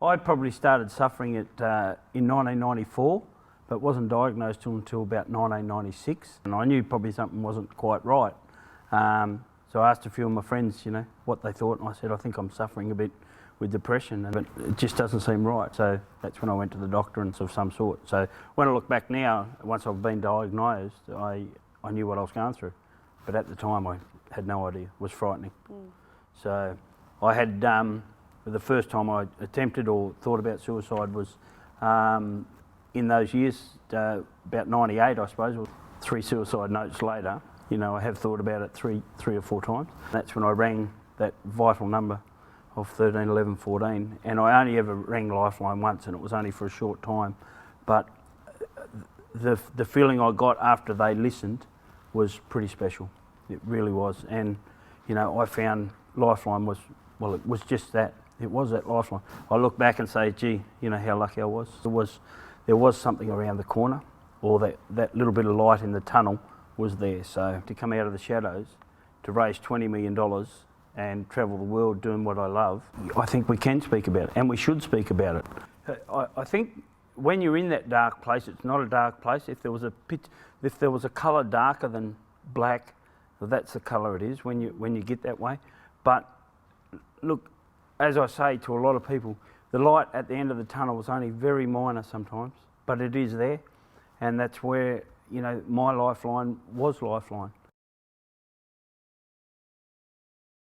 I probably started suffering it in 1994, but wasn't diagnosed until about 1996. And I knew probably something wasn't quite right. So I asked a few of my friends, what they thought, and I said, I think I'm suffering a bit with depression, but it just doesn't seem right. So that's when I went to the doctor and of some sort. So when I look back now, once I've been diagnosed, I knew what I was going through. But at the time, I had no idea. It was frightening. So I had, the first time I attempted or thought about suicide was in those years, about 98, I suppose, 3 suicide notes later. I have thought about it three or four times. That's when I rang that vital number of 13 11 14, and I only ever rang Lifeline once, and it was only for a short time. But the feeling I got after they listened was pretty special. It really was. And I found Lifeline was, well, it was just that. It was that Lifeline. I look back and say, gee, how lucky I was. There was something around the corner, or that little bit of light in the tunnel was there. So to come out of the shadows, to raise $20 million and travel the world doing what I love, I think we can speak about it, and we should speak about it. I think when you're in that dark place, it's not a dark place. If there was a colour darker than black, well, that's the colour it is when you get that way. But look, as I say to a lot of people, the light at the end of the tunnel was only very minor sometimes, but it is there, and that's where my lifeline was Lifeline.